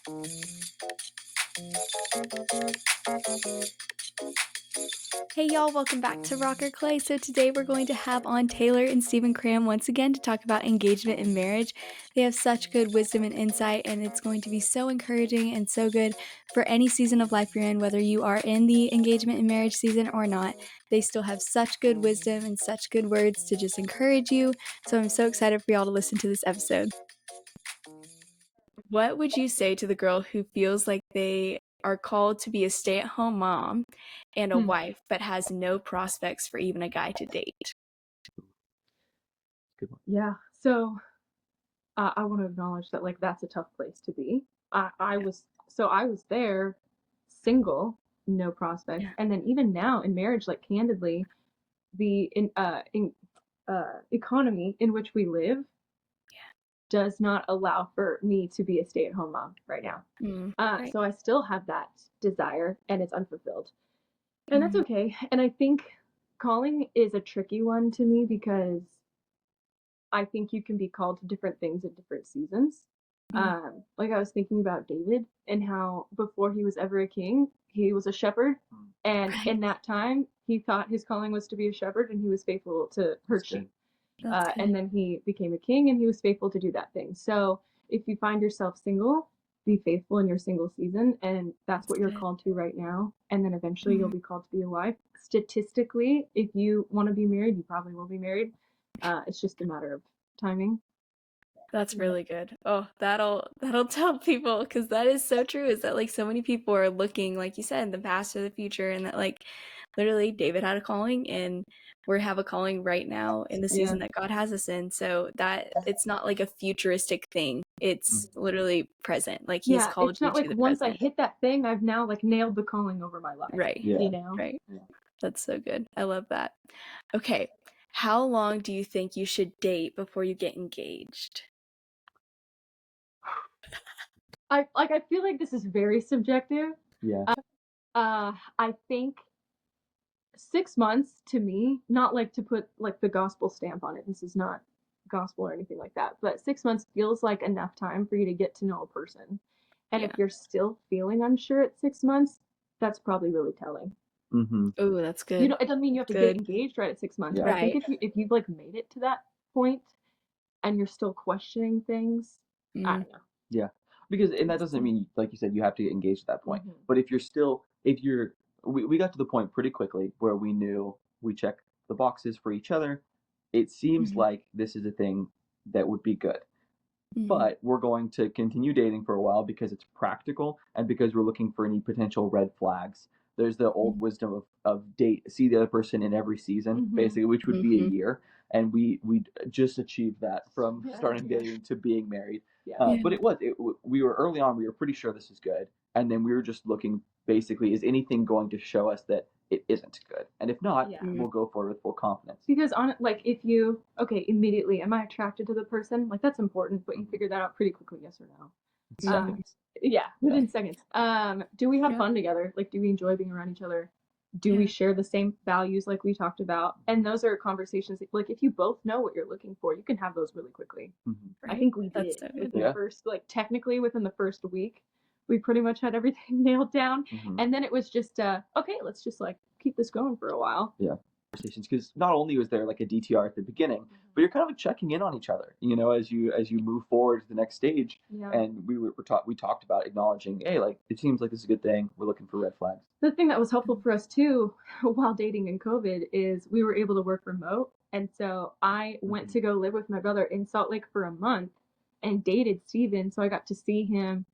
Hey y'all, welcome back to Rocker Clay. So today we're going to have on Taylor and Stephen Cramm once again to talk about engagement and marriage. They have such good wisdom and insight, and it's going to be so encouraging and so good for any season of life you're in, whether you are in the engagement and marriage season or not. They still have such good wisdom and such good words to just encourage you. So I'm so excited for y'all to listen to this episode. What would you say to the girl who feels like they are called to be a stay-at-home mom and a wife, but has no prospects for even a guy to date? Good one. Yeah. So I want to acknowledge that that's a tough place to be. I was there, single, no prospects, Yeah. and then even now in marriage, candidly, the economy in which we live does not allow for me to be a stay-at-home mom right now. Right. So I still have that desire, and it's unfulfilled, and that's okay. And I think calling is a tricky one to me because I think you can be called to different things at different seasons. I was thinking about David and how before he was ever a king, he was a shepherd. And in that time, he thought his calling was to be a shepherd, and he was faithful to herd sheep. And then he became a king, and he was faithful to do that thing. So if you find yourself single, be faithful in your single season, and that's what you're called to right now. And then eventually you'll be called to be a wife. Statistically, if you want to be married, you probably will be married. It's just a matter of timing. That's really good. Oh, that'll tell people, because that is so true, is that so many people are looking, like you said, in the past or the future, and that literally David had a calling and we have a calling right now in the season that God has us in. So that it's not like a futuristic thing. It's literally present. He's called it's not you to the once present. I hit that thing, I've now nailed the calling over my life. Right. Yeah. You know? Right. Yeah. That's so good. I love that. Okay. How long do you think you should date before you get engaged? I feel like this is very subjective. Yeah. I think 6 months to me, not to put the gospel stamp on it. This is not gospel or anything like that, but 6 months feels like enough time for you to get to know a person. And if you're still feeling unsure at 6 months, that's probably really telling. Oh, that's good. It doesn't mean you have to get engaged right at 6 months. Yeah. But I think if you've made it to that point and you're still questioning things, I don't know. Yeah. Because, and that doesn't mean, like you said, you have to get engaged at that point. But we got to the point pretty quickly where we knew we checked the boxes for each other. It seems like this is a thing that would be good. But we're going to continue dating for a while because it's practical and because we're looking for any potential red flags. There's the old wisdom of see the other person in every season, basically, which would be a year. And we just achieved that from starting dating to being married. But we were early on, we were pretty sure this is good. And then we were just looking, basically, is anything going to show us that it isn't good? And if not, we'll go forward with full confidence. Because if you, immediately, am I attracted to the person? That's important, but you figure that out pretty quickly, yes or no. Seconds. Within seconds. Do we have fun together? Do we enjoy being around each other? Do we share the same values like we talked about? And those are conversations if you both know what you're looking for, you can have those really quickly. Right. I think we did. That's so good. Within the first, technically within the first week, we pretty much had everything nailed down. And then it was just, okay, let's just keep this going for a while. Yeah. Conversations, because not only was there a DTR at the beginning, but you're kind of checking in on each other, as you move forward to the next stage. And we talked about acknowledging, hey, it seems like this is a good thing. We're looking for red flags. The thing that was helpful for us too, while dating in COVID, is we were able to work remote, and so I went to go live with my brother in Salt Lake for a month, and dated Stephen, so I got to see him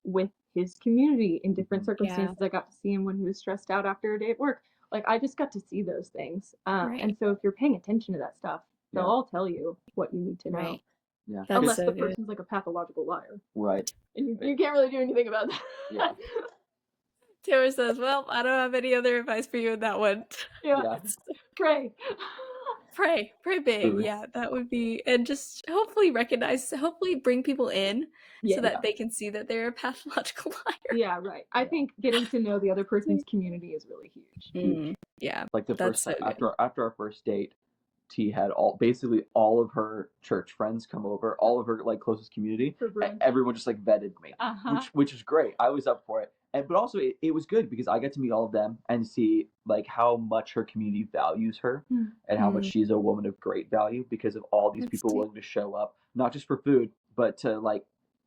with his community in different circumstances. I got to see him when he was stressed out after a day at work. I just got to see those things. And so if you're paying attention to that stuff, they'll all tell you what you need to know. Right. Yeah. Unless the person's a pathological liar. Right. And you can't really do anything about that. Yeah. Taylor says, well, I don't have any other advice for you in that one. Yeah. Pray. Pray big. Yeah, that would be, and just hopefully bring people in so that they can see that they're a pathological liar. Yeah, right. I think getting to know the other person's community is really huge. Yeah. The first time, after our first date, T had basically all of her church friends come over, all of her like closest community. For brunch. Everyone just like vetted me, which is great. I was up for it, but also it was good because I got to meet all of them and see like how much her community values her and how much she's a woman of great value because of all these people willing to show up, not just for food, but to like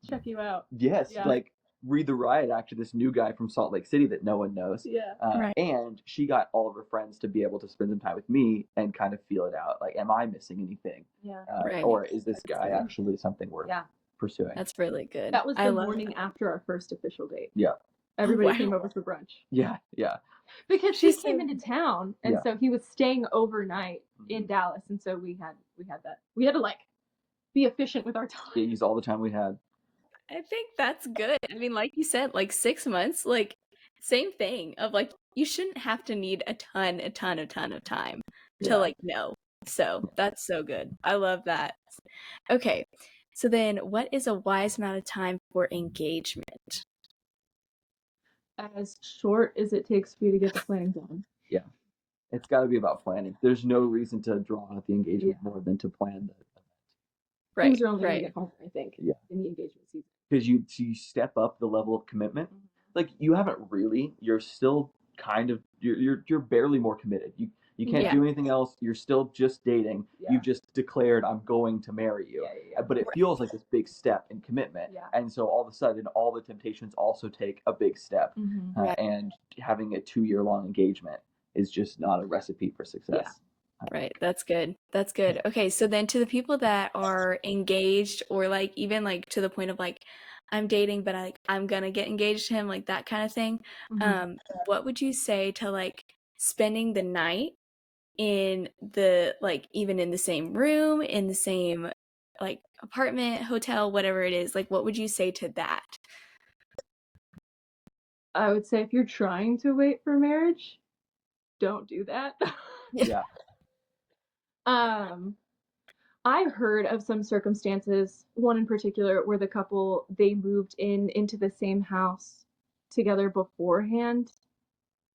check you out. Yes, like read the riot act to this new guy from Salt Lake City that no one knows. Yeah. And she got all of her friends to be able to spend some time with me and kind of feel it out. Like, am I missing anything? Yeah. Or is this guy actually something worth pursuing? That's really good. That was the morning after our first official date. Yeah. Everybody came over for brunch. Yeah. Because he came into town, and so he was staying overnight in Dallas, and so we had that. We had to like be efficient with our time. Yeah, use all the time we had. I think that's good. I mean, like you said, like 6 months, like same thing of like you shouldn't have to need a ton of time to like know. So that's so good. I love that. Okay. So then what is a wise amount of time for engagement? As short as it takes for you to get the planning done. Yeah. It's got to be about planning. There's no reason to draw out the engagement more than to plan the event. Right. Things are only going to get harder, I think, in the engagement season. Because you step up the level of commitment. Like you haven't really. You're still kind of you're barely more committed. You can't do anything else. You're still just dating. You just declared I'm going to marry you. But it feels like this big step in commitment. And so all of a sudden, all the temptations also take a big step. And having a 2-year-long engagement is just not a recipe for success. Right. That's good. That's good. Okay. So then to the people that are engaged or like even like to the point of like, I'm dating, but I'm going to get engaged to him, like that kind of thing. What would you say to like spending the night in the, like even in the same room, in the same like apartment, hotel, whatever it is? Like, what would you say to that? I would say if you're trying to wait for marriage, don't do that. Yeah. I heard of some circumstances, one in particular, where the couple they moved into the same house together beforehand.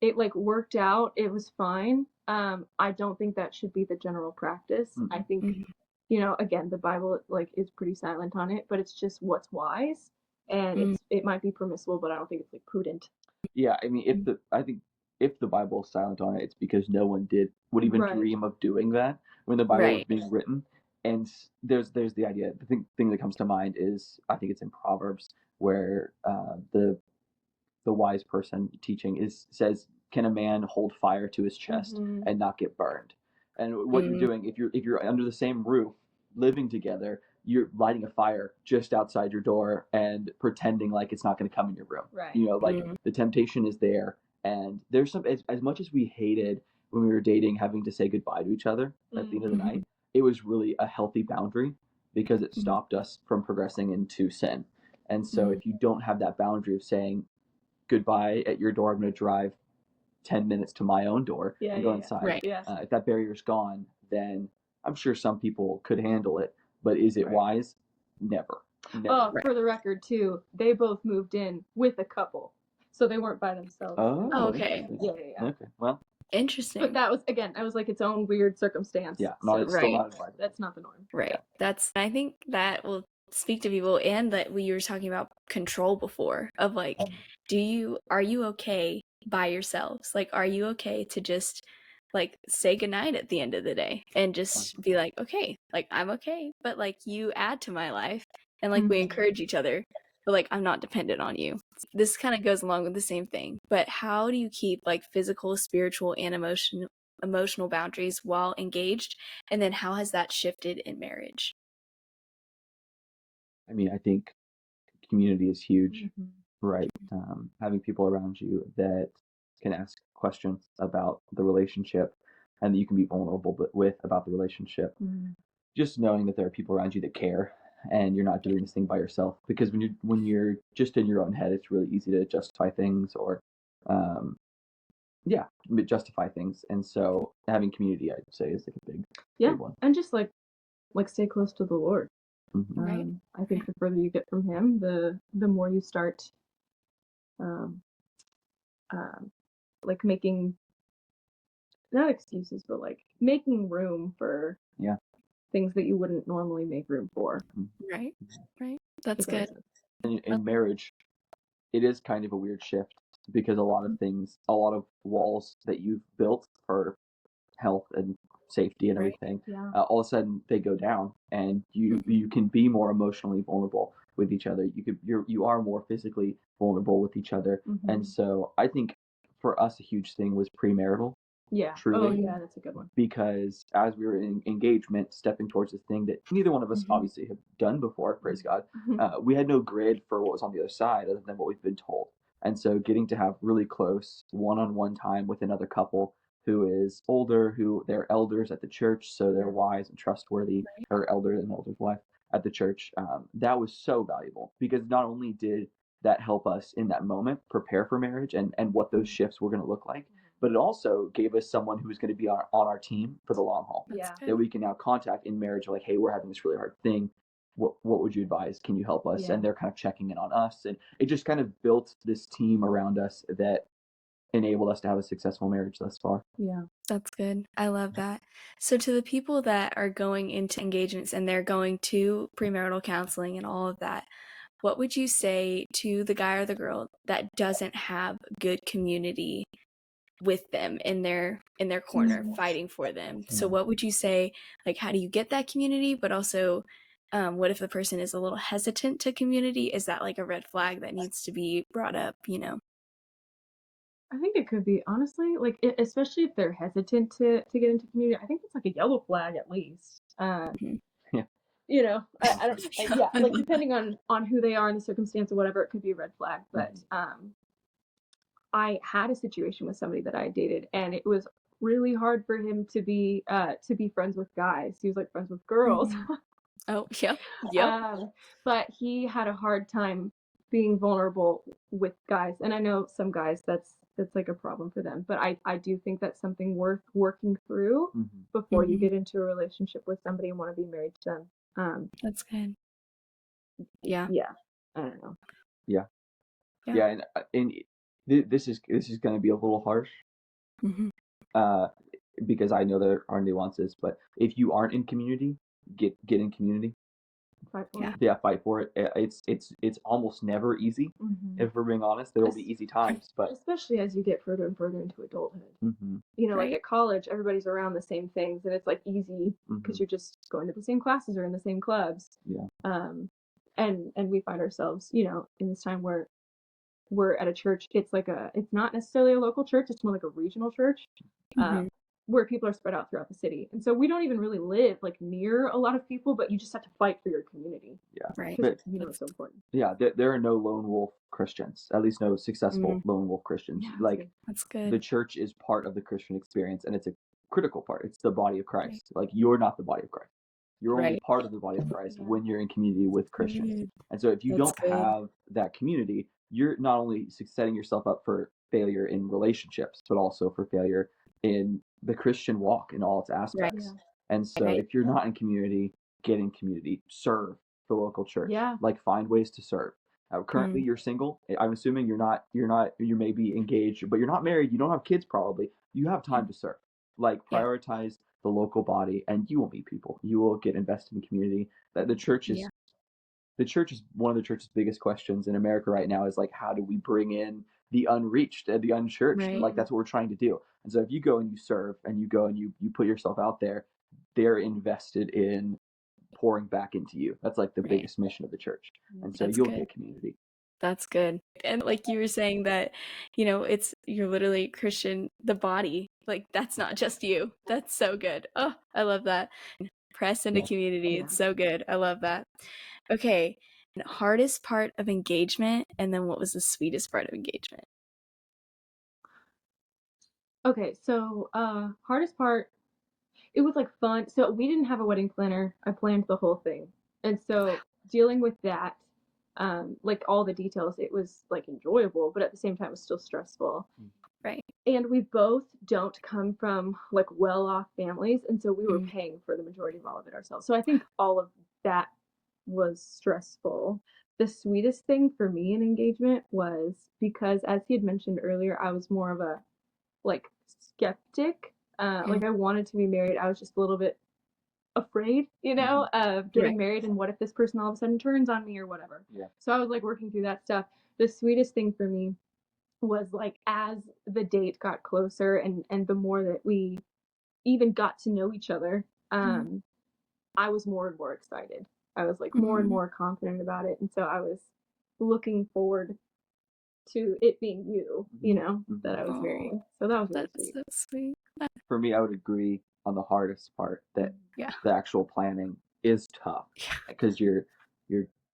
It like worked out. It was fine. I don't think that should be the general practice. I think, again, the Bible like is pretty silent on it, but it's just what's wise, and it might be permissible, but I don't think it's like prudent. Yeah, I mean, I think if the Bible is silent on it, it's because no one would even dream of doing that when the Bible was being written. And there's the idea. The thing that comes to mind is I think it's in Proverbs where the wise person teaching says, "Can a man hold fire to his chest and not get burned?" And what you're doing if you're under the same roof living together, you're lighting a fire just outside your door and pretending like it's not going to come in your room. Right. Like the temptation is there, and there's some as much as we hated when we were dating having to say goodbye to each other at the end of the night. It was really a healthy boundary because it stopped us from progressing into sin. And so if you don't have that boundary of saying goodbye at your door, I'm going to drive 10 minutes to my own door and go inside. Right. If that barrier's gone, then I'm sure some people could handle it, but is it wise? Never. For the record, too, they both moved in with a couple, so they weren't by themselves. Oh, okay. Yeah. Okay, well. Interesting. But that was its own weird circumstance. Yeah, still not advisable. That's not the norm. Right. I think that will speak to people, and that we were talking about control before of like, are you okay by yourselves? Like, are you okay to just like say goodnight at the end of the day and just be like, okay, like I'm okay, but like you add to my life and like we encourage each other, but like I'm not dependent on you. This kind of goes along with the same thing, but how do you keep like physical, spiritual, and emotional boundaries while engaged, and then how has that shifted in marriage? I mean, I think community is huge, right? Having people around you that can ask questions about the relationship and that you can be vulnerable with about the relationship. Just knowing that there are people around you that care and you're not doing this thing by yourself, because when you're just in your own head, it's really easy to justify things or justify things. And so having community, I'd say, is like a big one. And just like stay close to the Lord. Right. I think the further you get from Him, the more you start, like making not excuses, but like making room for Yeah. things that you wouldn't normally make room for. Right. Right. That's If that good. makes sense. In marriage, it is kind of a weird shift because a lot of things, a lot of walls that you've built for health and safety and Right. everything, Yeah. all of a sudden they go down, and you can be more emotionally vulnerable with each other. You are more physically vulnerable with each other, and so I think for us a huge thing was premarital, Yeah. truly. Oh yeah, that's a good one. Because as we were in engagement, stepping towards this thing that neither one of us obviously have done before, praise God, we had no grid for what was on the other side other than what we've been told. And so getting to have really close one-on-one time with another couple who is older, who they're elders at the church, so they're wise and trustworthy, or elder and elder's wife at the church, that was so valuable because not only did that help us in that moment prepare for marriage and what those shifts were going to look like, but it also gave us someone who was going to be on our team for the long haul. Yeah. That we can now contact in marriage, like, hey, we're having this really hard thing. What would you advise? Can you help us? Yeah. And they're kind of checking in on us, and it just kind of built this team around us that enabled us to have a successful marriage thus far. Yeah. That's good. I love that. So to the people that are going into engagements and they're going to premarital counseling and all of that, what would you say to the guy or the girl that doesn't have good community with them in their corner fighting for them? So what would you say, like, how do you get that community, but also what if the person is a little hesitant to community? Is that like a red flag that needs to be brought up, you know? I think it could be honestly, like especially if they're hesitant to get into community. I think it's like a yellow flag at least. Mhm. Yeah. You know, I don't. Yeah, I like love depending on who they are and the circumstance or whatever, it could be a red flag. But I had a situation with somebody that I dated, and it was really hard for him to be friends with guys. He was like friends with girls. Oh, yep. But he had a hard time being vulnerable with guys, and I know some guys that's like a problem for them. But I do think that's something worth working through before you get into a relationship with somebody and want to be married to them. That's good. Yeah. Yeah, I don't know. Yeah. Yeah. Yeah, and this is going to be a little harsh, Mhm. uh, because I know there are nuances. But if you aren't in community, get in community. Fight for Yeah. it. Yeah, fight for it. It's almost never easy. If we're being honest, there will be easy times, but Especially as you get further and further into adulthood. You know, like Right. at college, everybody's around the same things, and it's like easy because you're just going to the same classes or in the same clubs. Yeah. And we find ourselves, you know, in this time where we're at a church. It's not necessarily a local church. It's more like a regional church, Mhm. where people are spread out throughout the city. And so we don't even really live like near a lot of people, but you just have to fight for your community Yeah. Right. because But you know it's so important. yeah, there are no lone wolf Christians, at least no successful lone wolf Christians. Yeah, Like That's the good. church is part of the Christian experience, and it's a critical part. It's the body of Right. Christ. Like you're not the body of Christ. You're only Right. part of the body of Christ when you're in community with Christians. Mhm. And so if you That's don't good. have that community, you're not only setting yourself up for failure in relationships, but also for failure in the Christian walk in all its Right. aspects. And so Right. if you're not in community, get in community, serve the local church, Yeah. like find ways to serve. Currently, Mm. you're single. I'm assuming you may be engaged, but you're not married. You don't have kids, probably. You have time to serve. Like Yeah. prioritize the local body, and you will meet people. You will get invested in community. That Yeah. the church is one of the church's biggest questions in America right now. Is like, how do we bring in the unreached and the unchurched? Right. Like that's what we're trying to do. And so if you go and you serve, and you go and you put yourself out there, they're invested in pouring back into you. That's like the Right. biggest mission of the church. And so That's you'll good. get community. That's good. And like you were saying that, you know, you're literally Christian, the body. Like that's not just you. That's so good. Oh, I love that. Press into Yeah. community. Yeah. It's so good. I love that. Okay. Hardest part of engagement, and then what was the sweetest part of engagement? Okay, so hardest part, it was like fun. So we didn't have a wedding planner. I planned the whole thing. And so dealing with that, like all the details, it was like enjoyable, but at the same time it was still stressful. Right. And we both don't come from like well-off families, and so we were Mm. paying for the majority of all of it ourselves. So I think all of that was stressful. The sweetest thing for me in engagement was because, as he had mentioned earlier, I was more of a like skeptic. Like Mm. I wanted to be married. I was just a little bit afraid, you know, of getting Right. married and what if this person all of a sudden turns on me or whatever. Yeah. So I was like working through that stuff. The sweetest thing for me was like as the date got closer and the more that we even got to know each other, I was more and more excited. I was like more and Mhm. more confident about it. And so I was looking forward to it being you know, that I was Oh, marrying. So that was really that's sweet. so sweet. For me, I would agree on the hardest part that Yeah. the actual planning is tough Yeah. because you're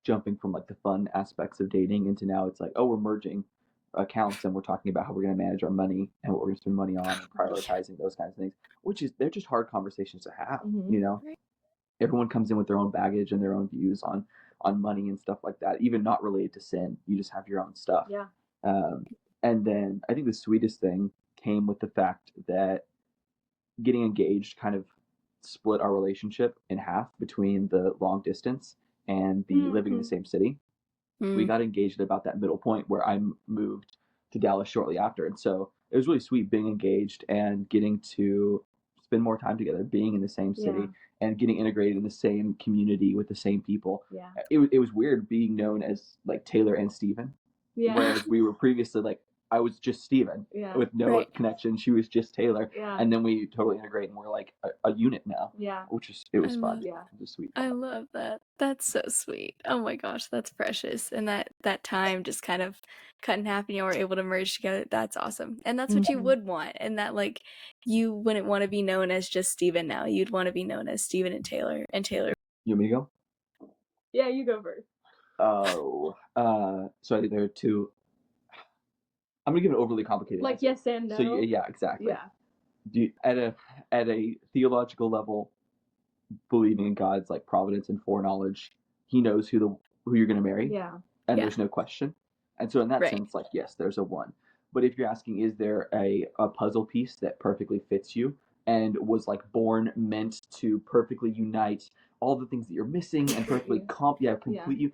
jumping from like the fun aspects of dating into now it's like, oh, we're merging accounts and we're talking about how we're going to manage our money and what we're going to spend money on and Yeah. prioritizing those kinds of things, which is they're just hard conversations to have. Mm-hmm. You know, Right. everyone comes in with their own baggage and their own views on money and stuff like that, even not related to sin. You just have your own stuff. Yeah. Um, and then I think the sweetest thing came with the fact that getting engaged kind of split our relationship in half between the long distance and the living in the Mm-hmm. same city. We Mm. got engaged at about that middle point where I moved to Dallas shortly after. And so it was really sweet being engaged and getting to spend more time together, being in the same Yeah. city and getting integrated in the same community with the same people. Yeah. It was weird being known as like Taylor and Stephen, Yeah. whereas we were previously like, I was just Stephen Yeah. with no Right. connection. She was just Taylor. Yeah. And then we totally integrate and we're like a unit now, Yeah. which is, it was I fun. love Yeah. It was a sweet I moment. love that. That's so sweet. Oh my gosh, that's precious. And that time just kind of cut in half and you were able to merge together. That's awesome. And that's what you Mm-hmm. would want. And that like you wouldn't want to be known as just Steven now. You'd want to be known as Steven and Taylor. You want me to go? Yeah, you go first. Oh, so I think there are two. I'm gonna give an overly complicated Like answer. yes and no. So yeah, exactly. Yeah. Do you, at a theological level, believing in God's like providence and foreknowledge, He knows who you're gonna marry, Yeah. and Yeah. there's no question. And so in that Right. sense, like yes, there's a one. But if you're asking, is there a puzzle piece that perfectly fits you and was like born meant to perfectly unite all the things that you're missing and perfectly complete you?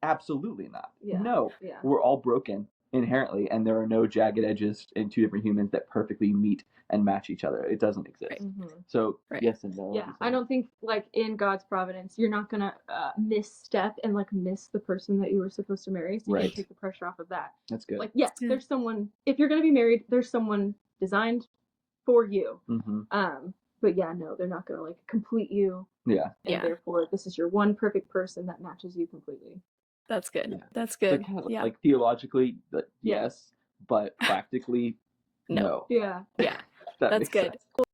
Absolutely not. Yeah. No, Yeah. we're all broken inherently, and there are no jagged edges in two different humans that perfectly meet and match each other. It doesn't exist. Right. Mm-hmm. So Right. yes and no. Yeah, I don't think like in God's providence, you're not gonna misstep and like miss the person that you were supposed to marry. So you Right. can take the pressure off of that. That's good. Like yes, good. there's someone. If you're gonna be married, there's someone designed for you. Mm-hmm. But yeah, no, they're not gonna like complete you, Yeah. and Yeah. therefore this is your one perfect person that matches you completely. That's good. Yeah. That's But good. kind of Yeah. like theologically, Yeah. yes, but practically, No. no. Yeah. Yeah. That That's makes good. sense.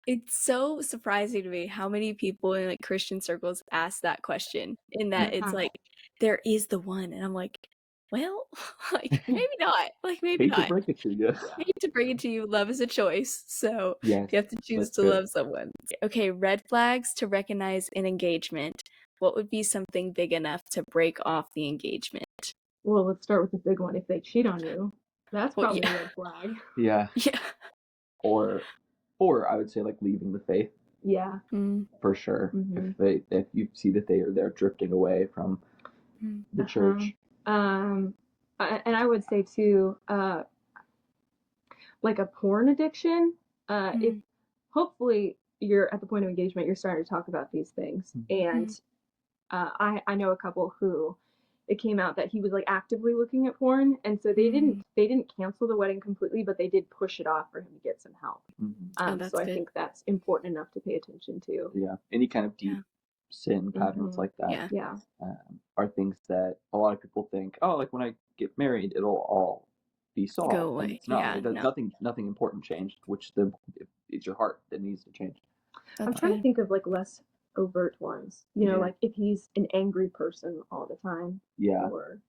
It's so surprising to me how many people in like Christian circles ask that question, in that it's like there is the one, and I'm like, well, like maybe not, like maybe Hate to not. break it to you. Hate to bring it to you, love is a choice, so Yes, you have to choose that's to good. love someone. Okay, red flags to recognize an engagement. What would be something big enough to break off the engagement? Well, let's start with the big one. If they cheat on you, that's Well, probably yeah. a red flag. Yeah. Yeah. Or I would say like leaving the faith. Yeah. For sure. Mm-hmm. If you see that they're drifting away from the church. And I would say too, like a porn addiction. If hopefully you're at the point of engagement, you're starting to talk about these things, and I know a couple who it came out that he was like actively looking at porn, and so they didn't cancel the wedding completely, but they did push it off for him to get some help. That's so I good. think that's important enough to pay attention to. Yeah, any kind of deep sin patterns like that Yeah. are things that a lot of people think, oh, like when I get married, it'll all be solved. Go away. And it's not. Yeah, It does, no. nothing important changed. It's your heart that needs to change. I'm trying to think of like less overt ones. You know, like if he's an angry person all the time. Yeah. Or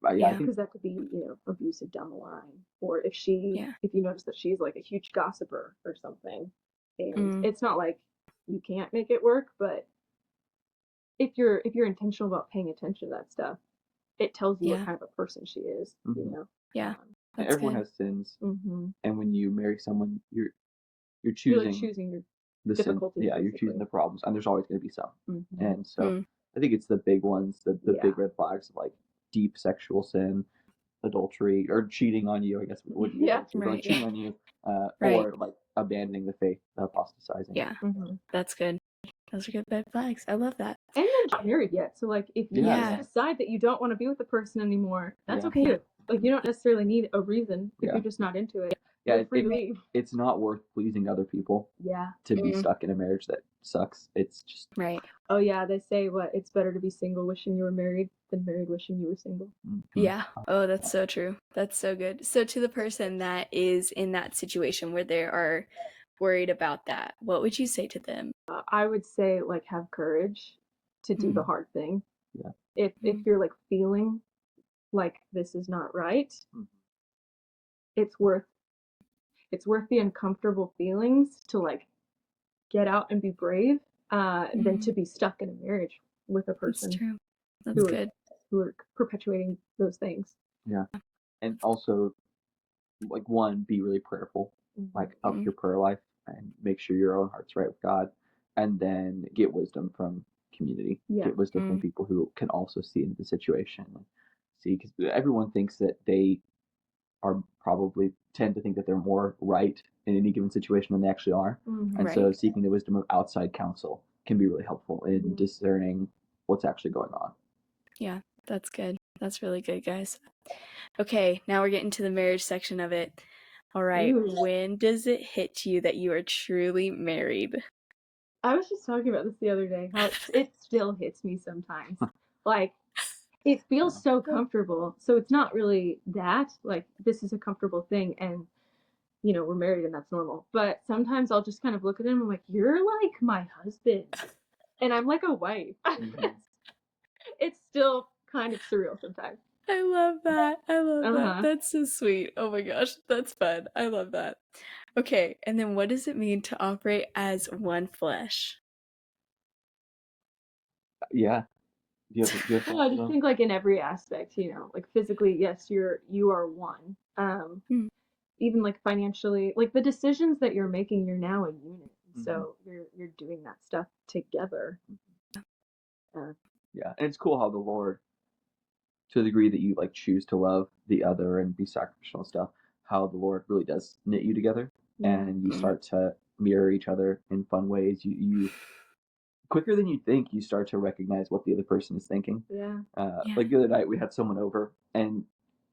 I think because that could be, you know, abusive down the line. Or if if you notice that she's like a huge gossiper or something, and it's not like you can't make it work, but if you're intentional about paying attention to that stuff, it tells you what kind of a person she is. You know. Yeah. Everyone has sins, and when you marry someone, you're choosing, you're like choosing your the difficulties. Yeah, you're choosing the problems, and there's always going to be some. And so I think it's the big ones, the big red flags of like deep sexual sin, adultery, or cheating on you. I guess would be Yeah, like cheating on you, Right. or like abandoning the faith, apostatizing. Yeah, that's good. Those are good red flags. I love that. And they're not married yet, so like if you Yeah. decide that you don't want to be with the person anymore, that's okay. Yeah. Like you don't necessarily need a reason if Yeah. you're just not into it. Yeah, Feel free to leave. it's not worth pleasing other people Yeah. to be stuck in a marriage that sucks. It's just Right. Oh yeah, they say it's better to be single wishing you were married than married wishing you were single. Yeah. Oh, that's so true. That's so good. So to the person that is in that situation where they are worried about that, what would you say to them? I would say like have courage to do the hard thing. Yeah. If you're like feeling like this is not right, it's worth the uncomfortable feelings to like get out and be brave than to be stuck in a marriage with a person. That's true. That's good. Who are perpetuating those things. Yeah. And also, like, one, be really prayerful, like up your prayer life and make sure your own heart's right with God. And then get wisdom from community. Yeah. Get wisdom from people who can also see into the situation. See, because everyone thinks that they are probably tend to think that they're more right in any given situation than they actually are. And so seeking the wisdom of outside counsel can be really helpful in discerning what's actually going on. Yeah, that's good. That's really good, guys. Okay, now we're getting to the marriage section of it. All right, when does it hit you that you are truly married? I was just talking about this the other day, how it still hits me sometimes. Like, it feels so comfortable. So it's not really that, like, this is a comfortable thing and, you know, we're married and that's normal. But sometimes I'll just kind of look at him and I'm like, you're like my husband. And I'm like a wife. It's still kind of surreal sometimes. I love that. I love that. That's so sweet. Oh my gosh, that's fun. I love that. Okay, and then what does it mean to operate as one flesh? Yeah. I just think like in every aspect, you know, like physically, yes, you are one. Even like financially, like the decisions that you're making, you're now a unit. So you're doing that stuff together. Yeah, and it's cool how the Lord, to the degree that you like choose to love the other and be sacrificial and stuff, how the Lord really does knit you together, and you start to mirror each other in fun ways. You quicker than you think, you start to recognize what the other person is thinking. Like the other night, we had someone over, and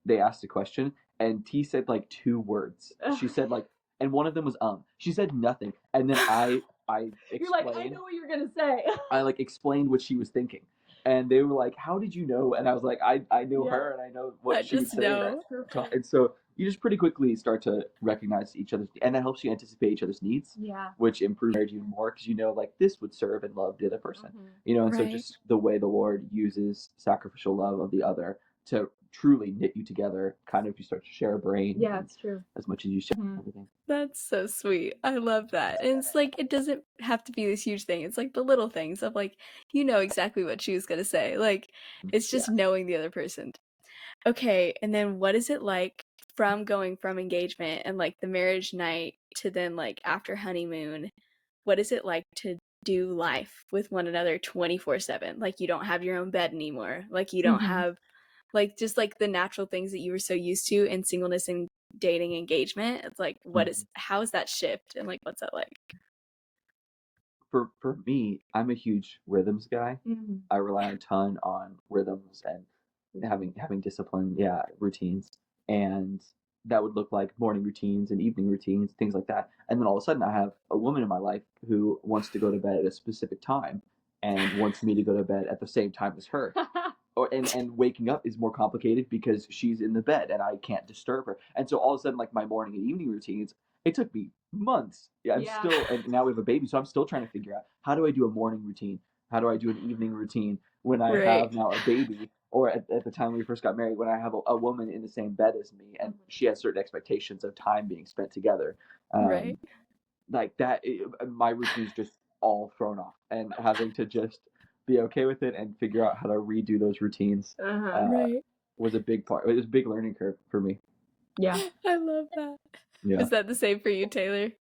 they asked a question, and T said like 2 words. She said like, and one of them was She said nothing, and then I explained. You're like, I know what you're gonna say. I like explained what she was thinking, and they were like, "How did you know?" And I was like, "I know her, and I know what she would say." And so you just pretty quickly start to recognize each other's, and that helps you anticipate each other's needs, which improves marriage even more because you know like this would serve and love the other person, you know. And so just the way the Lord uses sacrificial love of the other to truly knit you together, kind of you start to share a brain. Yeah, it's true. As much as you share everything. That's so sweet. I love that. And it's like, it doesn't have to be this huge thing. It's like the little things of like, you know exactly what she was going to say. Like, it's just knowing the other person. Okay. And then what is it like from going from engagement and like the marriage night to then like after honeymoon? What is it like to do life with one another 24/7? Like, you don't have your own bed anymore. Like, you don't have like just like the natural things that you were so used to in singleness and dating engagement. It's like, how is that shift and like what's that like? For me, I'm a huge rhythms guy. I rely a ton on rhythms and having discipline, routines. And that would look like morning routines and evening routines, things like that. And then all of a sudden I have a woman in my life who wants to go to bed at a specific time and wants me to go to bed at the same time as her. And waking up is more complicated because she's in the bed and I can't disturb her. And so all of a sudden, like my morning and evening routines, it took me months. Still, and now we have a baby, so I'm still trying to figure out how do I do a morning routine? How do I do an evening routine when I have now a baby? Or at the time we first got married, when I have a woman in the same bed as me and she has certain expectations of time being spent together. Like that, my routine's just all thrown off, and having to just be okay with it and figure out how to redo those routines was a big part. It was a big learning curve for me. Yeah. I love that. Yeah. Is that the same for you, Taylor?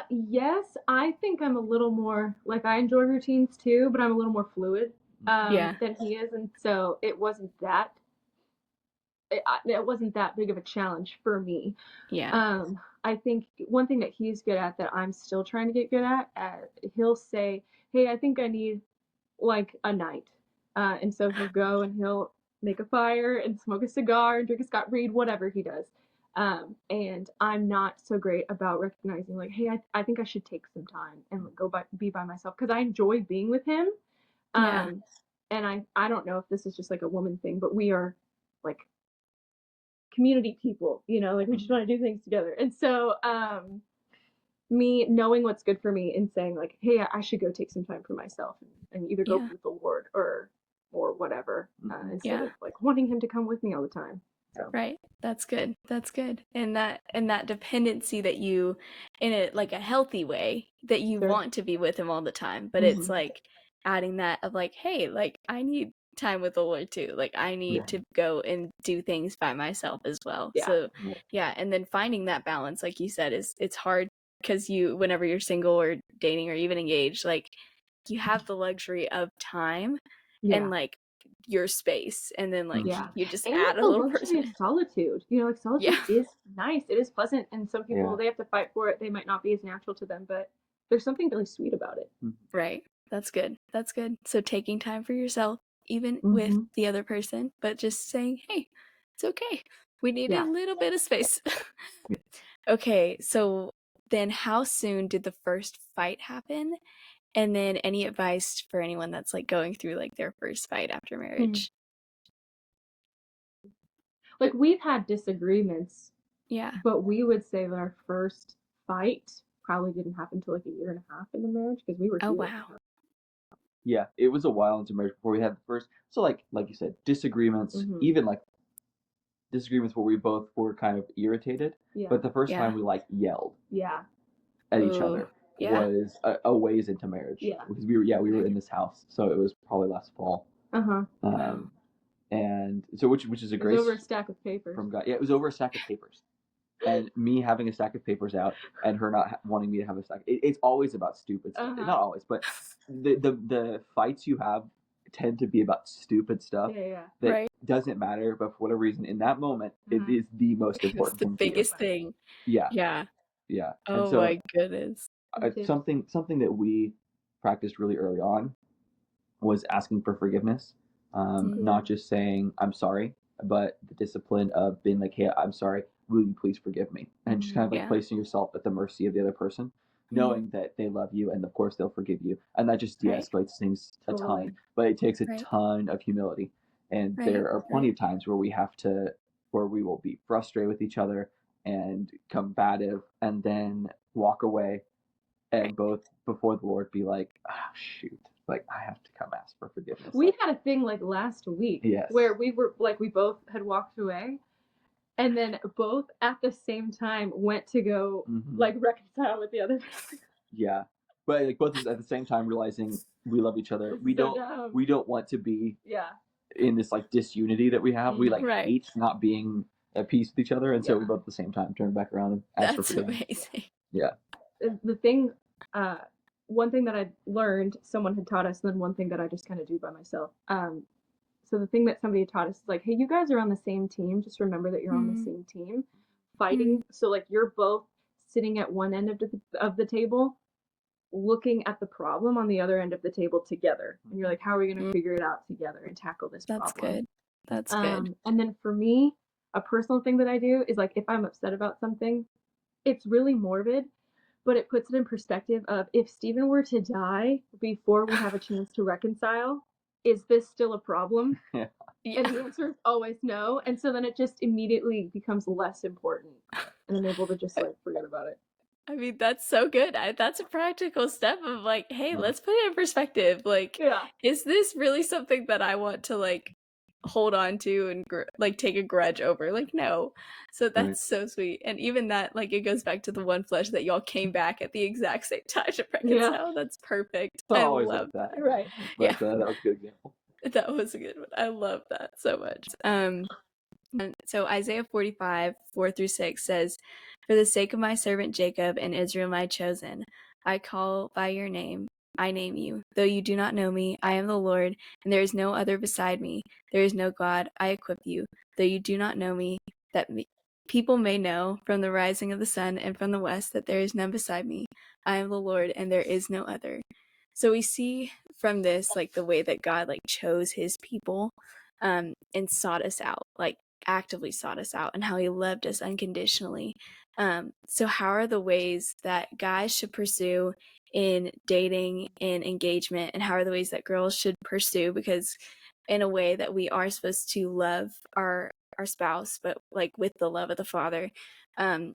Yes, I think I'm a little more, like I enjoy routines too, but I'm a little more fluid than he is, and so it wasn't that. it wasn't that big of a challenge for me. Yeah. I think one thing that he's good at that I'm still trying to get good at, he'll say, "Hey, I think I need like a night," and so he'll go and he'll make a fire and smoke a cigar and drink a Scott read whatever he does. And I'm not so great about recognizing like, hey, I think I should take some time and be by myself because I enjoy being with him. Yeah. Um, and I don't know if this is just like a woman thing, but we are like community people, like we just want to do things together. And so me knowing what's good for me and saying like, hey, I should go take some time for myself and either go Yeah. be with the Lord or whatever, instead Yeah. of like wanting him to come with me all the time. So Right. That's good. That's good. And that dependency that you, in a like a healthy way, that you sure. want to be with him all the time, but it's Mm-hmm. like adding that of like, hey, like I need time with the Lord too. Like I need Yeah. to go and do things by myself as well. Yeah. So Yeah. yeah, and then finding that balance, like you said, is it's hard because whenever you're single or dating or even engaged, like you have the luxury of time Yeah. and like your space, and then like Yeah. you just And add a the little luxury person of in. solitude. Like solitude Yeah. is nice. It is pleasant. And some people, Yeah. they have to fight for it. They might not be as natural to them, but there's something really sweet about it. Right. That's good. That's good. So taking time for yourself, even with Mm-hmm. the other person, but just saying, hey, it's okay. We need a Yeah. little bit of space. Okay. So then how soon did the first fight happen? And then any advice for anyone that's like going through like their first fight after Mm. marriage? Like we've had disagreements, Yeah. but we would say that our first fight probably didn't happen until like a year and a half into marriage because we were Oh, heated. wow. Yeah, it was a while into marriage before we had the first. So like you said, disagreements, Mm-hmm. even like disagreements where we both were kind of irritated. Yeah. But the first Yeah. time we like yelled Yeah. at each Ooh. other Yeah. was a ways into marriage. Yeah. Because we were in this house, so it was probably last fall. Uh-huh. Wow. And so which is a It was grace over a stack of papers. from God. Yeah, it was over a stack of papers. And me having a stack of papers out and her not wanting me to have a stack. It's always about stupid stuff. Uh-huh. Not always, but the fights you have tend to be about stupid stuff Yeah. that Right. doesn't matter, but for whatever reason, in that moment, it Uh-huh. is the most It's important the thing to you. biggest thing. Yeah, Yeah. yeah. And Oh so my goodness. something that we practiced really early on was asking for forgiveness, not just saying I'm sorry, but the discipline of being like, hey, I'm sorry, will you please forgive me, and just kind of like Yeah. placing yourself at the mercy of the other person, knowing that they love you and of course they'll forgive you, and that just Right. de-escalates things a Totally. ton. But it takes a Right. ton of humility, and Right. there are plenty of times where we will be frustrated with each other and combative, and then walk away and both before the Lord be like, ah, shoot, like I have to come ask for forgiveness. We had a thing like last week where we were like we both had walked away and then both at the same time went to go like reconcile with the other person. Yeah. But like both at the same time realizing we love each other. We don't want to be in this like disunity that we have. We like Right. hate not being at peace with each other, and so we both at the same time turn back around and ask for That's forgiveness. amazing. Yeah. The thing, one thing that I learned, someone had taught us, and then one thing that I just kind of do by myself. So the thing that somebody had taught us is like, hey, you guys are on the same team. Just remember that you're on the same team, fighting. So like you're both sitting at one end of the table, looking at the problem on the other end of the table together, and you're like, how are we going to figure it out together and tackle this That's problem? good. That's good. And then for me, a personal thing that I do is like if I'm upset about something, it's really morbid, but it puts it in perspective of if Stephen were to die before we have a chance to reconcile, is this still a problem? Yeah. Yeah. And the answer is always no. And so then it just immediately becomes less important and I'm able to just like forget about it. I mean, that's so good. That's a practical step of like, hey, let's put it in perspective. Like, is this really something that I want to like hold on to and like take a grudge over? Like, no. So that's so sweet. And even that, like, it goes back to the one flesh that y'all came back at the exact same time to reconcile. That's perfect. It's not I always love like that. Right. But that was a good example. That was a good one. I love that so much. So Isaiah 45, 4-6 says, for the sake of my servant Jacob and Israel my chosen, I call by your name. I name you. Though you do not know me, I am the Lord, and there is no other beside me. There is no God. I equip you. Though you do not know me, that people may know from the rising of the sun and from the west that there is none beside me. I am the Lord, and there is no other. So we see from this, like, the way that God, like, chose his people, and sought us out, like, actively sought us out, and how he loved us unconditionally. So how are the ways that guys should pursue in dating and engagement, and how are the ways that girls should pursue, because in a way that we are supposed to love our spouse, but like with the love of the Father, and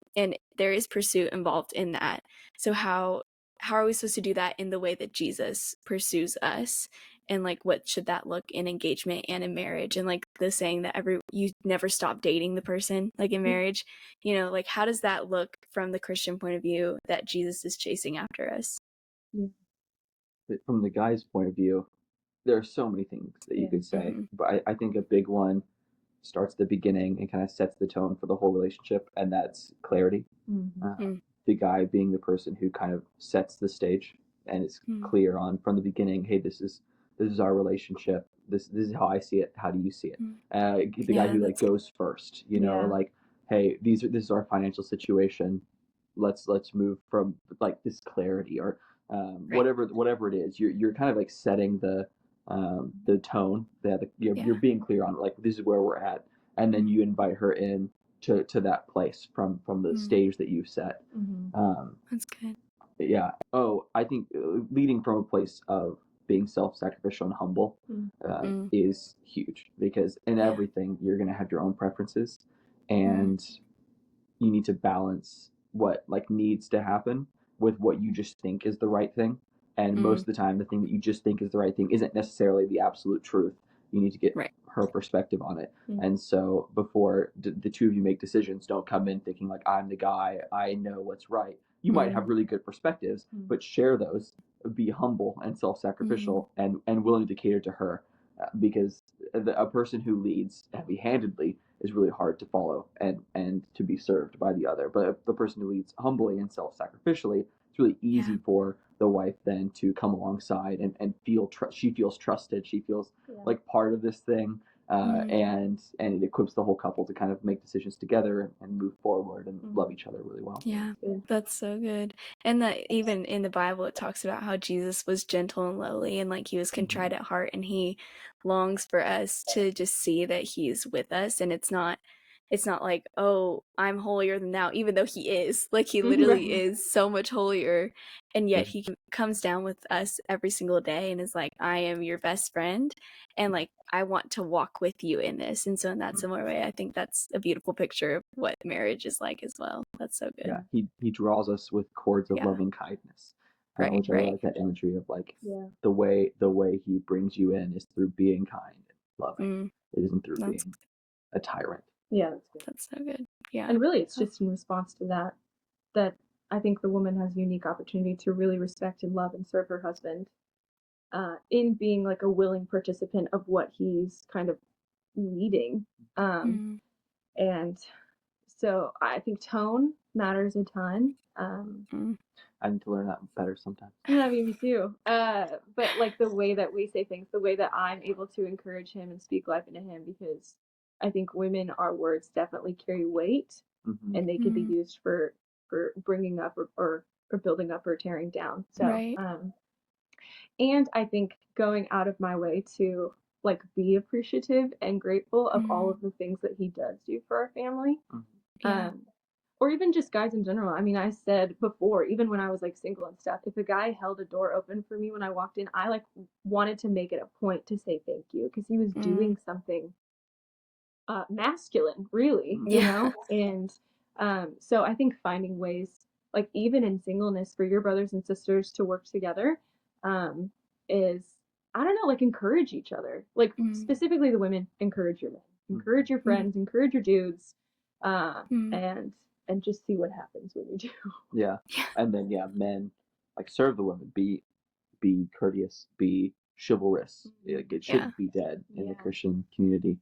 there is pursuit involved in that. So how are we supposed to do that in the way that Jesus pursues us? And like, what should that look in engagement and in marriage? And like the saying that you never stop dating the person, like in marriage, like, how does that look from the Christian point of view that Jesus is chasing after us? Yeah. But from the guy's point of view, there are so many things that you could say, Mm-hmm. but I think a big one starts at the beginning and kind of sets the tone for the whole relationship, and that's clarity. Mm-hmm. The guy being the person who kind of sets the stage and is clear on from the beginning, hey, this is our relationship. This is how I see it. How do you see it? The guy Yeah, who like that's goes first, Yeah. like, hey, this is our financial situation. Let's move from like this clarity or right. whatever it is. You're kind of like setting the tone that you're Yeah. being clear on, like, this is where we're at, and then Mm. you invite her in to that place from the Mm. stage that you've set. Mm-hmm. That's good. Yeah. Oh, I think leading from a place of being self-sacrificial and humble Mm. is huge, because in Yeah. everything you're going to have your own preferences, Mm. and you need to balance what like needs to happen with what you just think is the right thing. And most Mm. of the time, the thing that you just think is the right thing isn't necessarily the absolute truth. You need to get Right. her perspective on it. Mm. And so before the two of you make decisions, don't come in thinking like, I'm the guy, I know what's right. You might have really good perspectives, but share those. Be humble and Mm. self-sacrificial, and willing to cater to her, because a person who leads heavy-handedly is really hard to follow and to be served by the other. But the person who leads humbly and self-sacrificially, it's really Yeah. easy for the wife then to come alongside and feel she feels trusted. She feels like part of this thing, Mm. and it equips the whole couple to kind of make decisions together and move forward and love each other really well. Yeah, Good. that's so good. And that even in the Bible, it talks about how Jesus was gentle and lowly, and like he was contrite at heart, and he longs for us to just see that he's with us. And it's not like, oh, I'm holier than thou, even though he is. Like, he literally Right. is so much holier, and yet Yeah. he comes down with us every single day and is like, I am your best friend, and like, I want to walk with you in this. And so in that similar way, I think that's a beautiful picture of what marriage is like as well. That's so Yeah, good. he draws us with cords of Yeah. loving kindness, Right, which I really right. like that imagery of, like, Yeah. the way he brings you in is through being kind and loving. Mm, It isn't through that's being a tyrant. Yeah, that's good. that's so good. Yeah. And really, it's just in response to that I think the woman has a unique opportunity to really respect and love and serve her husband, in being like a willing participant of what he's kind of leading. Mm, And so I think tone matters a ton. mm, I need to learn that better sometimes. Yeah, me too. But like the way that we say things, the way that I'm able to encourage him and speak life into him, because I think women, our words definitely carry weight, Mm-hmm. and they could be mm, used for bringing up or building up or tearing down. So, right. and I think going out of my way to like be appreciative and grateful of all Mm, of the things that he does do for our family. yeah. Um, or even just guys in general. I mean, I said before, even when I was like single and stuff, if a guy held a door open for me when I walked in, I like wanted to make it a point to say thank you, because he was Mm, doing something masculine, really, yeah. And so I think finding ways, like even in singleness, for your brothers and sisters to work together, um, is, I don't know, like encourage each other. Like Mm, specifically the women, encourage your men, encourage your mm, friends, encourage your dudes, mm, and just see what happens when you do. Yeah, yeah. and then men, like, serve the women, be courteous, be chivalrous. It Yeah. shouldn't be dead in the Yeah. Christian community.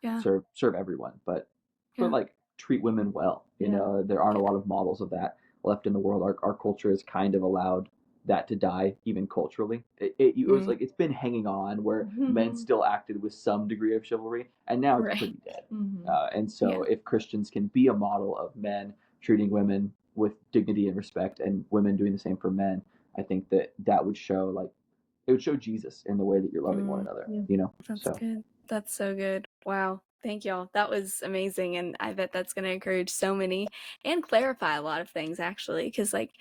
Yeah. Serve everyone, but Yeah. like, treat women well. Yeah. There aren't a Yeah. lot of models of that left in the world. Our culture is kind of allowed that to die, even culturally. It was like it's been hanging on where men still acted with some degree of chivalry, and now it's Right. pretty dead. And Yeah. so, if Christians can be a model of men treating women with dignity and respect, and women doing the same for men, I think that would show it would show Jesus in the way that you're loving one another. Yeah. You know, That's so good. That's so good. Wow. Thank y'all. That was amazing. And I bet that's going to encourage so many and clarify a lot of things actually. Cause like,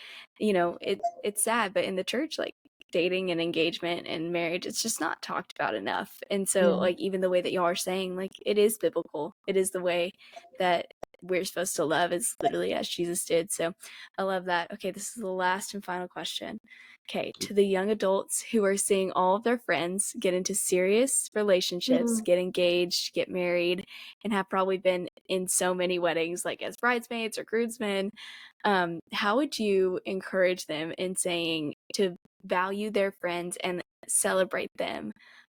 it's sad, but in the church, like dating and engagement and marriage, it's just not talked about enough. And so like, even the way that y'all are saying, like it is biblical. It is the way that we're supposed to love is literally as Jesus did. So I love that. Okay. This is the last and final question. Okay, to the young adults who are seeing all of their friends get into serious relationships, get engaged, get married, and have probably been in so many weddings, like as bridesmaids or groomsmen, how would you encourage them in saying to value their friends and celebrate them,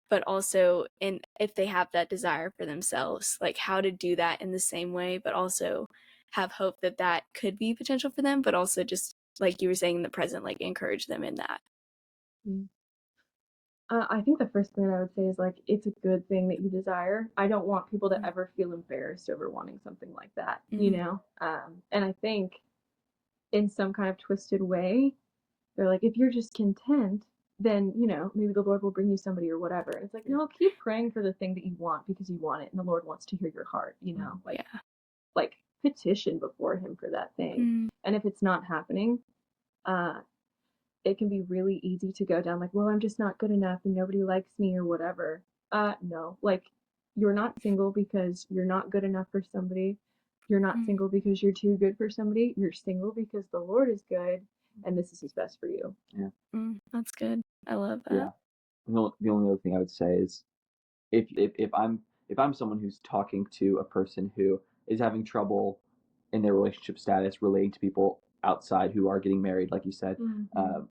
but also if they have that desire for themselves, like how to do that in the same way, but also have hope that that could be potential for them, but also just like you were saying in the present, like encourage them in that. I think the first thing I would say is like it's a good thing that you desire. I don't want people to ever feel embarrassed over wanting something like that, you know? And I think in some kind of twisted way, they're like, if you're just content, then, maybe the Lord will bring you somebody or whatever. It's like, no, keep praying for the thing that you want because you want it and the Lord wants to hear your heart, like petition before him for that thing. And if it's not happening, uh, it can be really easy to go down like, well, I'm just not good enough and nobody likes me or whatever. No, like you're not single because you're not good enough for somebody. You're not single because you're too good for somebody. You're single because the Lord is good and this is his best for you. Yeah. That's good. I love that. Yeah. The only other thing I would say is if I'm someone who's talking to a person who is having trouble in their relationship status relating to people outside who are getting married, like you said,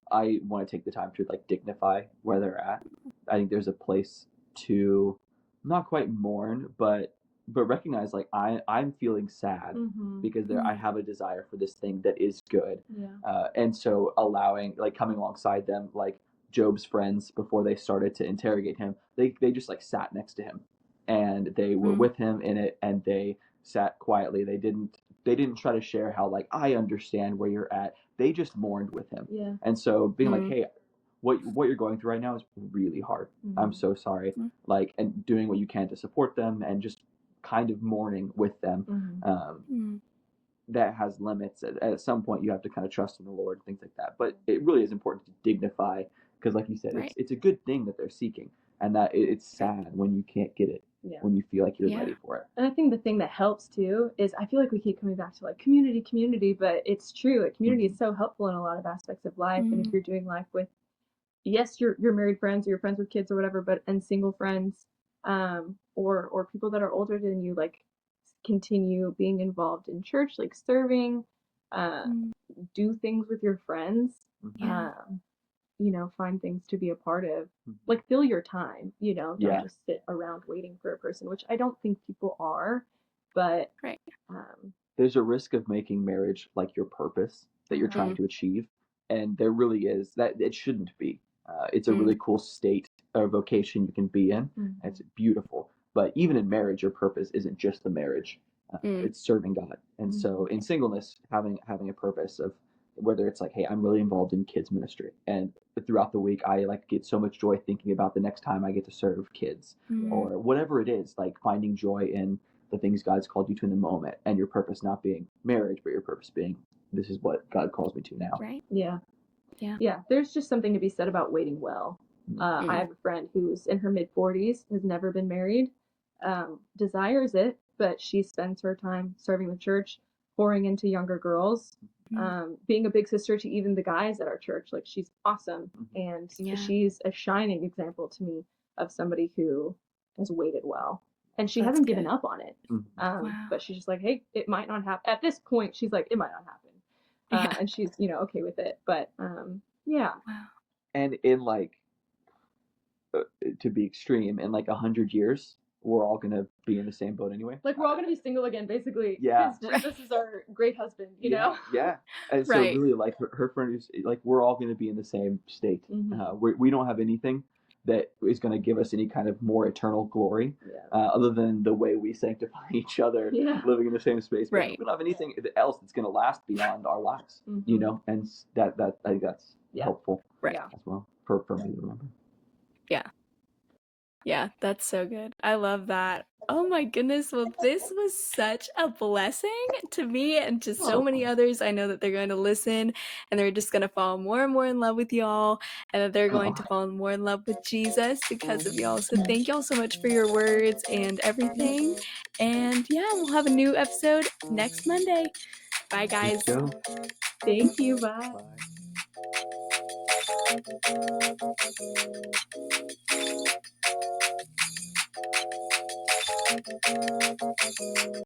I want to take the time to dignify where they're at. I think there's a place to not quite mourn, but recognize I'm feeling sad because I have a desire for this thing that is good, and so coming alongside them Job's friends before they started to interrogate him, they just sat next to him and they were with him in it, and they sat quietly. They didn't try to share how I understand where you're at. They just mourned with him. Yeah. And so being hey, what you're going through right now is really hard. I'm so sorry. And doing what you can to support them and just kind of mourning with them. That has limits. At some point, you have to kind of trust in the Lord and things like that. But it really is important to dignify because, like you said, it's a good thing that they're seeking, and that it's sad when you can't get it when you feel like you're ready for it. And I think the thing that helps too is I feel like we keep coming back to community, but it's true. Like community is so helpful in a lot of aspects of life, and if you're doing life with yes, your married friends or your friends with kids or whatever, but and single friends, or people that are older than you, continue being involved in church, serving, do things with your friends, find things to be a part of, fill your time, don't just sit around waiting for a person, which I don't think people are, but there's a risk of making marriage your purpose that you're trying to achieve, and there really is that it shouldn't be. It's a really cool state or vocation you can be in. It's beautiful. But even in marriage, your purpose isn't just the marriage. It's serving God. And so in singleness, having a purpose of whether it's hey, I'm really involved in kids ministry, and throughout the week I get so much joy thinking about the next time I get to serve kids, or whatever it is, finding joy in the things God's called you to in the moment, and your purpose not being marriage, but your purpose being this is what God calls me to now. Right. Yeah. There's just something to be said about waiting well. I have a friend who's in her mid 40s, has never been married, desires it, but she spends her time serving the church, pouring into younger girls, being a big sister to even the guys at our church. She's awesome, and she's a shining example to me of somebody who has waited well, and she hasn't given up on it. But she's just hey, it might not happen at this point. She's it might not happen, and she's okay with it. But yeah. And in to be extreme, in 100 years, we're all gonna be in the same boat anyway. Like we're all gonna be single again, basically. Yeah. Because Jesus is our great husband, you know? Yeah. And so Right. really, like her friend is like we're all gonna be in the same state. We don't have anything that is going to give us any kind of more eternal glory, other than the way we sanctify each other, living in the same space. But Right. we don't have anything else that's going to last beyond our lives, you know. And that I think that's helpful, Right. as well for me to remember. Yeah, that's so good. I love that. Oh my goodness. Well, this was such a blessing to me and to so many others. I know that they're going to listen and they're just going to fall more and more in love with y'all, and that they're going to fall more in love with Jesus because of y'all. So thank y'all so much for your words and everything. And yeah, we'll have a new episode next Monday. Bye, guys. Thank you. Bye.